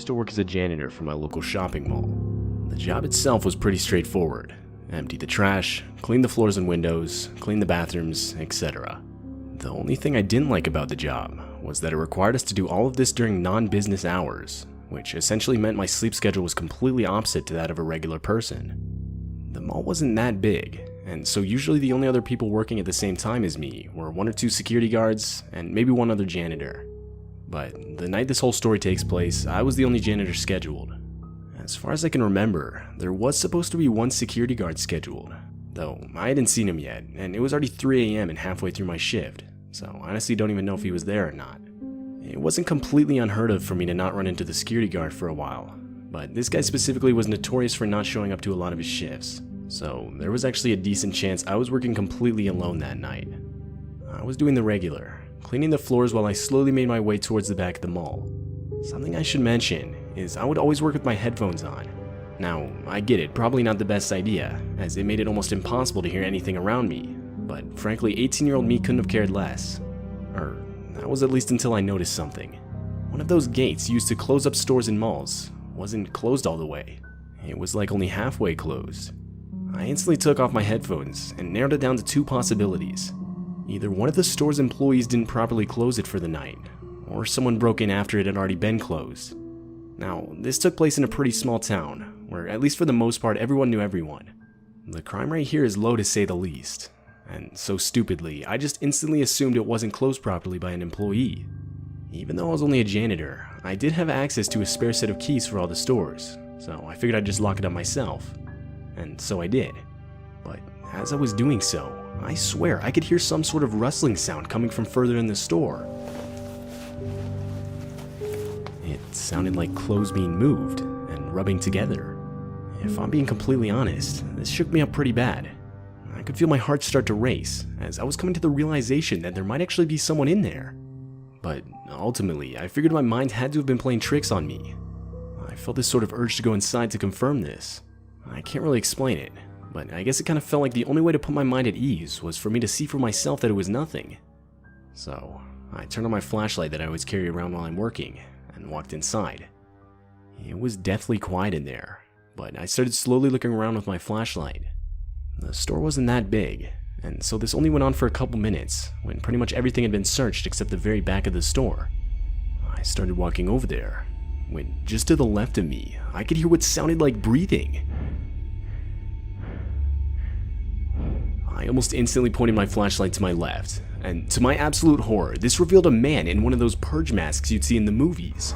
used to work as a janitor for my local shopping mall. The job itself was pretty straightforward. Empty the trash, clean the floors and windows, clean the bathrooms, etc. The only thing I didn't like about the job was that it required us to do all of this during non-business hours, which essentially meant my sleep schedule was completely opposite to that of a regular person. The mall wasn't that big, and so usually the only other people working at the same time as me were 1 or 2 security guards and maybe 1 other janitor. But the night this whole story takes place, I was the only janitor scheduled. As far as I can remember, there was supposed to be 1 security guard scheduled, though I hadn't seen him yet, and it was already 3 a.m. and halfway through my shift, so I honestly don't even know if he was there or not. It wasn't completely unheard of for me to not run into the security guard for a while, but this guy specifically was notorious for not showing up to a lot of his shifts, so there was actually a decent chance I was working completely alone that night. I was doing the regular, cleaning the floors while I slowly made my way towards the back of the mall. Something I should mention is I would always work with my headphones on. Now, I get it, probably not the best idea, as it made it almost impossible to hear anything around me, but frankly 18-year-old me couldn't have cared less. Or, that was at least until I noticed something. One of those gates used to close up stores in malls wasn't closed all the way. It was like only halfway closed. I instantly took off my headphones and narrowed it down to 2 possibilities. Either one of the store's employees didn't properly close it for the night, or someone broke in after it had already been closed. Now, this took place in a pretty small town, where at least for the most part everyone knew everyone. The crime rate here is low to say the least, and so stupidly, I just instantly assumed it wasn't closed properly by an employee. Even though I was only a janitor, I did have access to a spare set of keys for all the stores, so I figured I'd just lock it up myself. And so I did. But as I was doing so, I swear I could hear some sort of rustling sound coming from further in the store. It sounded like clothes being moved and rubbing together. If I'm being completely honest, this shook me up pretty bad. I could feel my heart start to race as I was coming to the realization that there might actually be someone in there. But ultimately, I figured my mind had to have been playing tricks on me. I felt this sort of urge to go inside to confirm this. I can't really explain it, but I guess it kind of felt like the only way to put my mind at ease was for me to see for myself that it was nothing. So, I turned on my flashlight that I always carry around while I'm working and walked inside. It was deathly quiet in there, but I started slowly looking around with my flashlight. The store wasn't that big, and so this only went on for a couple minutes when pretty much everything had been searched except the very back of the store. I started walking over there, when just to the left of me, I could hear what sounded like breathing. I almost instantly pointed my flashlight to my left, and to my absolute horror, this revealed a man in one of those purge masks you'd see in the movies.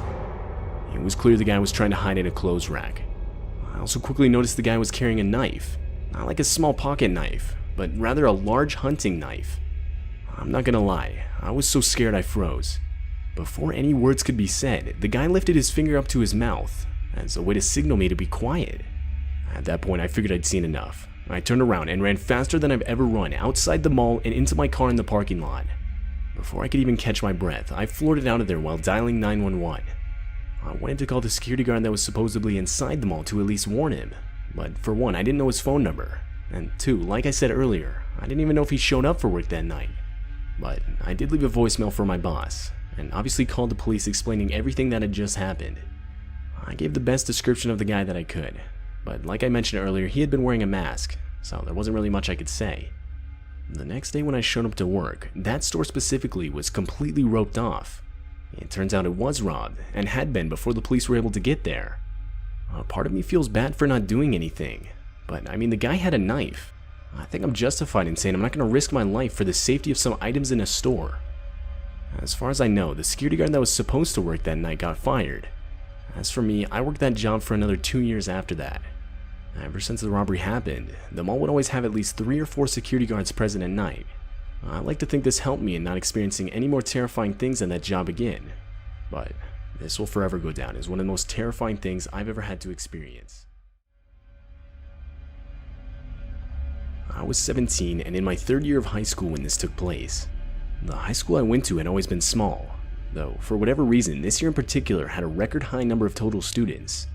It was clear the guy was trying to hide in a clothes rack. I also quickly noticed the guy was carrying a knife, not like a small pocket knife, but rather a large hunting knife. I'm not gonna lie, I was so scared I froze. Before any words could be said, the guy lifted his finger up to his mouth as a way to signal me to be quiet. At that point, I figured I'd seen enough. I turned around and ran faster than I've ever run outside the mall and into my car in the parking lot. Before I could even catch my breath, I floored it out of there while dialing 911. I wanted to call the security guard that was supposedly inside the mall to at least warn him, but for one, I didn't know his phone number, and 2, like I said earlier, I didn't even know if he showed up for work that night. But I did leave a voicemail for my boss, and obviously called the police explaining everything that had just happened. I gave the best description of the guy that I could, but like I mentioned earlier, he had been wearing a mask, so there wasn't really much I could say. The next day when I showed up to work, that store specifically was completely roped off. It turns out it was robbed, and had been before the police were able to get there. A part of me feels bad for not doing anything, but I mean the guy had a knife. I think I'm justified in saying I'm not going to risk my life for the safety of some items in a store. As far as I know, the security guard that was supposed to work that night got fired. As for me, I worked that job for another 2 years after that. Ever since the robbery happened, the mall would always have at least 3 or 4 security guards present at night. I like to think this helped me in not experiencing any more terrifying things in that job again, but this will forever go down as one of the most terrifying things I've ever had to experience. I was 17 and in my 3rd year of high school when this took place. The high school I went to had always been small, though for whatever reason this year in particular had a record high number of total students.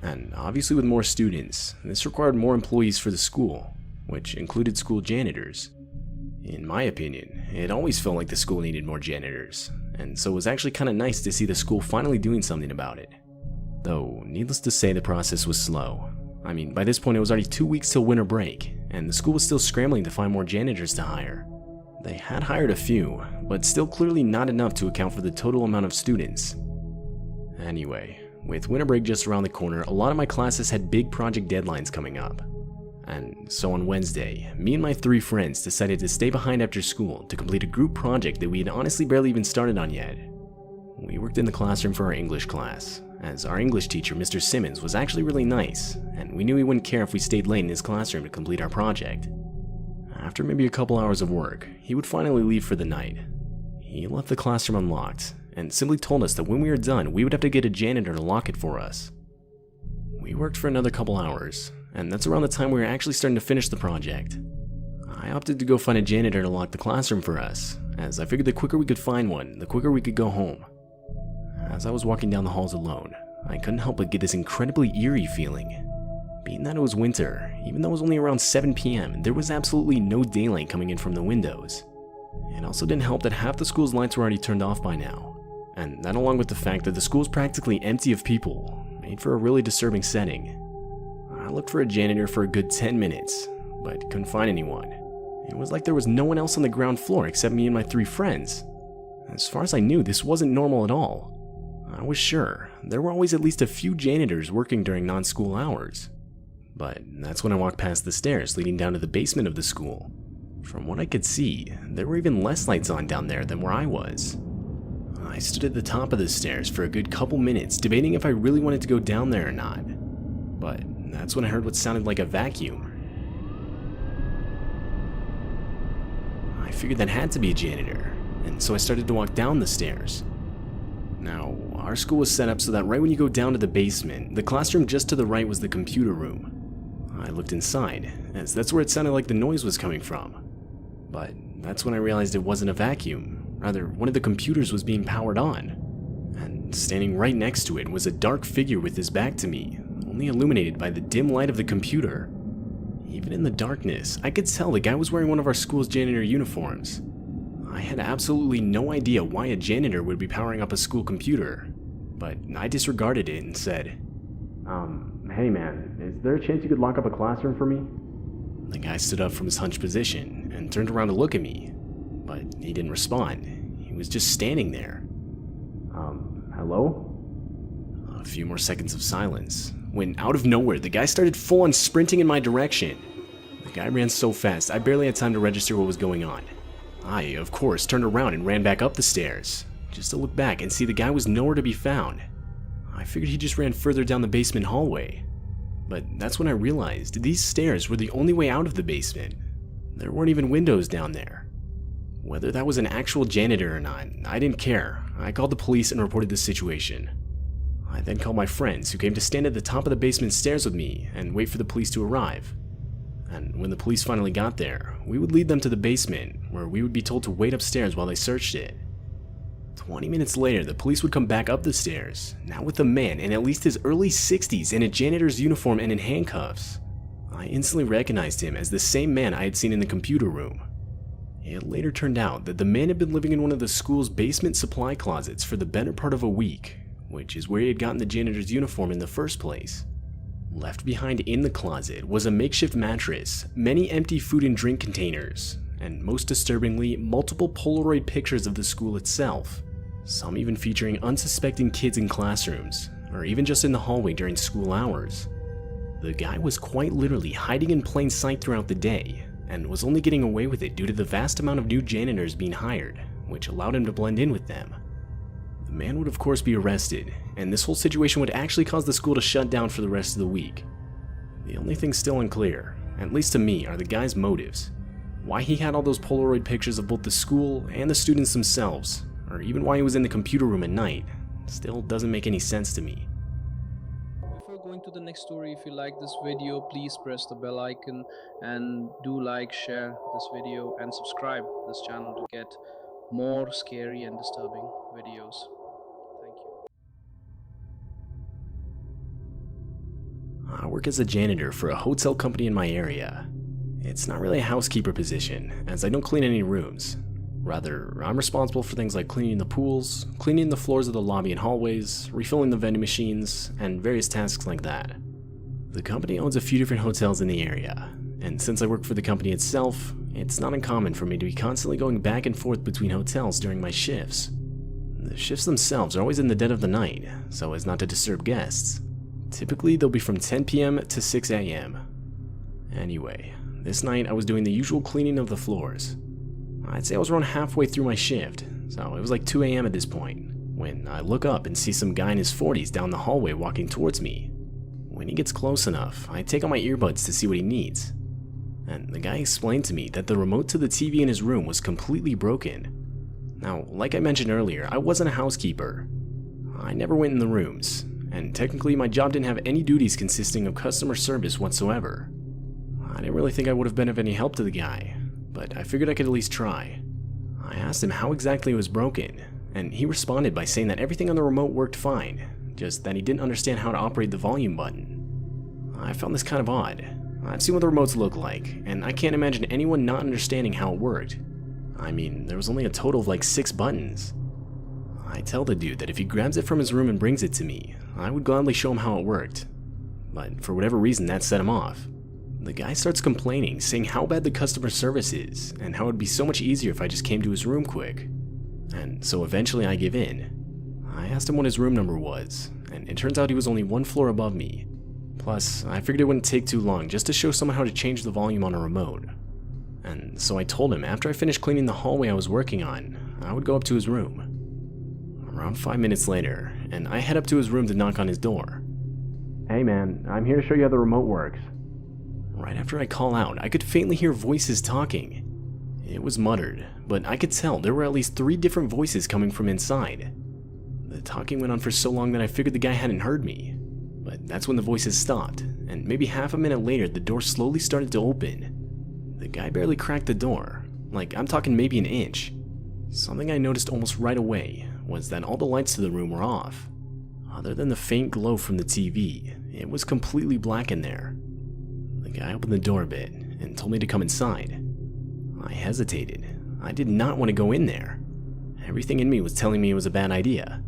And obviously with more students, this required more employees for the school, which included school janitors. In my opinion, it always felt like the school needed more janitors, and so it was actually kind of nice to see the school finally doing something about it. Though, needless to say, the process was slow. I mean, by this point it was already 2 weeks till winter break, and the school was still scrambling to find more janitors to hire. They had hired a few, but still clearly not enough to account for the total amount of students. Anyway, with winter break just around the corner, a lot of my classes had big project deadlines coming up. And so on Wednesday, me and my 3 friends decided to stay behind after school to complete a group project that we had honestly barely even started on yet. We worked in the classroom for our English class, as our English teacher, Mr. Simmons, was actually really nice, and we knew he wouldn't care if we stayed late in his classroom to complete our project. After maybe a couple hours of work, he would finally leave for the night. He left the classroom unlocked, and simply told us that when we were done, we would have to get a janitor to lock it for us. We worked for another couple hours, and that's around the time we were actually starting to finish the project. I opted to go find a janitor to lock the classroom for us, as I figured the quicker we could find one, the quicker we could go home. As I was walking down the halls alone, I couldn't help but get this incredibly eerie feeling. Being that it was winter, even though it was only around 7 p.m., there was absolutely no daylight coming in from the windows. It also didn't help that half the school's lights were already turned off by now, and that along with the fact that the school was practically empty of people, made for a really disturbing setting. I looked for a janitor for a good 10 minutes, but couldn't find anyone. It was like there was no one else on the ground floor except me and my 3 friends. As far as I knew, this wasn't normal at all. I was sure there were always at least a few janitors working during non-school hours. But that's when I walked past the stairs leading down to the basement of the school. From what I could see, there were even less lights on down there than where I was. I stood at the top of the stairs for a good couple minutes debating if I really wanted to go down there or not. But that's when I heard what sounded like a vacuum. I figured that had to be a janitor, and so I started to walk down the stairs. Now, our school was set up so that right when you go down to the basement, the classroom just to the right was the computer room. I looked inside, as that's where it sounded like the noise was coming from. But that's when I realized it wasn't a vacuum, rather one of the computers was being powered on. And standing right next to it was a dark figure with his back to me, only illuminated by the dim light of the computer. Even in the darkness, I could tell the guy was wearing one of our school's janitor uniforms. I had absolutely no idea why a janitor would be powering up a school computer, but I disregarded it and said, Hey man, is there a chance you could lock up a classroom for me? The guy stood up from his hunched position and turned around to look at me, but he didn't respond. He was just standing there. Hello? A few more seconds of silence, when out of nowhere, the guy started full-on sprinting in my direction. The guy ran so fast, I barely had time to register what was going on. I, of course, turned around and ran back up the stairs, just to look back and see the guy was nowhere to be found. I figured he just ran further down the basement hallway. But that's when I realized these stairs were the only way out of the basement. There weren't even windows down there. Whether that was an actual janitor or not, I didn't care. I called the police and reported the situation. I then called my friends, who came to stand at the top of the basement stairs with me and wait for the police to arrive. And when the police finally got there, we would lead them to the basement, where we would be told to wait upstairs while they searched it. 20 minutes later, the police would come back up the stairs, now with a man in at least his early 60s in a janitor's uniform and in handcuffs. I instantly recognized him as the same man I had seen in the computer room. It later turned out that the man had been living in one of the school's basement supply closets for the better part of a week, which is where he had gotten the janitor's uniform in the first place. Left behind in the closet was a makeshift mattress, many empty food and drink containers, and most disturbingly, multiple Polaroid pictures of the school itself, some even featuring unsuspecting kids in classrooms, or even just in the hallway during school hours. The guy was quite literally hiding in plain sight throughout the day, and was only getting away with it due to the vast amount of new janitors being hired, which allowed him to blend in with them. The man would of course be arrested, and this whole situation would actually cause the school to shut down for the rest of the week. The only thing still unclear, at least to me, are the guy's motives. Why he had all those Polaroid pictures of both the school and the students themselves, or even why he was in the computer room at night, still doesn't make any sense to me. Before going to the next story, if you like this video, please press the bell icon and do like, share this video and subscribe this channel to get more scary and disturbing videos. Thank you. I work as a janitor for a hotel company in my area. It's not really a housekeeper position, as I don't clean any rooms. Rather, I'm responsible for things like cleaning the pools, cleaning the floors of the lobby and hallways, refilling the vending machines, and various tasks like that. The company owns a few different hotels in the area, and since I work for the company itself, it's not uncommon for me to be constantly going back and forth between hotels during my shifts. The shifts themselves are always in the dead of the night, so as not to disturb guests. Typically, they'll be from 10 p.m. to 6 a.m. Anyway, this night I was doing the usual cleaning of the floors. I'd say I was around halfway through my shift, so it was like 2 a.m. at this point, when I look up and see some guy in his 40s down the hallway walking towards me. When he gets close enough, I take out my earbuds to see what he needs. And the guy explained to me that the remote to the TV in his room was completely broken. Now, like I mentioned earlier, I wasn't a housekeeper. I never went in the rooms, and technically my job didn't have any duties consisting of customer service whatsoever. I didn't really think I would have been of any help to the guy, but I figured I could at least try. I asked him how exactly it was broken, and he responded by saying that everything on the remote worked fine, just that he didn't understand how to operate the volume button. I found this kind of odd. I've seen what the remotes look like, and I can't imagine anyone not understanding how it worked. I mean, there was only a total of like 6 buttons. I tell the dude that if he grabs it from his room and brings it to me, I would gladly show him how it worked. But for whatever reason, that set him off. The guy starts complaining, saying how bad the customer service is, and how it would be so much easier if I just came to his room quick. And so eventually I give in. I asked him what his room number was, and it turns out he was only 1 floor above me. Plus, I figured it wouldn't take too long just to show someone how to change the volume on a remote. And so I told him after I finished cleaning the hallway I was working on, I would go up to his room. Around 5 minutes later, and I head up to his room to knock on his door. "Hey man, I'm here to show you how the remote works." Right after I call out, I could faintly hear voices talking. It was muttered, but I could tell there were at least 3 different voices coming from inside. The talking went on for so long that I figured the guy hadn't heard me. But that's when the voices stopped, and maybe half a minute later the door slowly started to open. The guy barely cracked the door, like I'm talking maybe an inch. Something I noticed almost right away was that all the lights to the room were off. Other than the faint glow from the TV, it was completely black in there. The guy opened the door a bit and told me to come inside. I hesitated. I did not want to go in there. Everything in me was telling me it was a bad idea.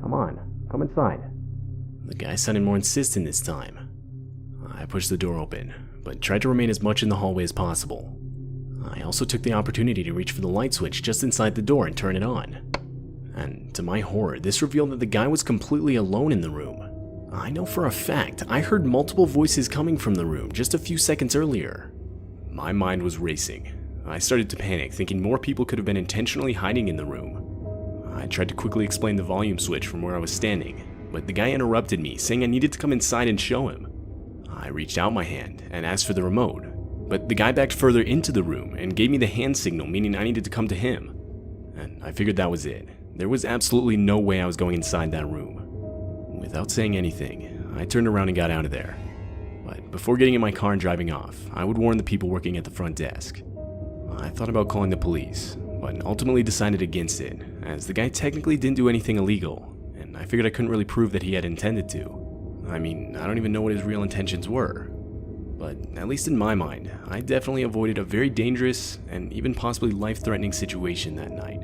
"Come on, come inside." The guy sounded more insistent this time. I pushed the door open, but tried to remain as much in the hallway as possible. I also took the opportunity to reach for the light switch just inside the door and turn it on. And to my horror, this revealed that the guy was completely alone in the room. I know for a fact I heard multiple voices coming from the room just a few seconds earlier. My mind was racing. I started to panic, thinking more people could have been intentionally hiding in the room. I tried to quickly explain the volume switch from where I was standing, but the guy interrupted me, saying I needed to come inside and show him. I reached out my hand and asked for the remote, but the guy backed further into the room and gave me the hand signal, meaning I needed to come to him. And I figured that was it. There was absolutely no way I was going inside that room. Without saying anything, I turned around and got out of there. But before getting in my car and driving off, I would warn the people working at the front desk. I thought about calling the police, but ultimately decided against it, as the guy technically didn't do anything illegal, and I figured I couldn't really prove that he had intended to. I mean, I don't even know what his real intentions were. But at least in my mind, I definitely avoided a very dangerous and even possibly life-threatening situation that night.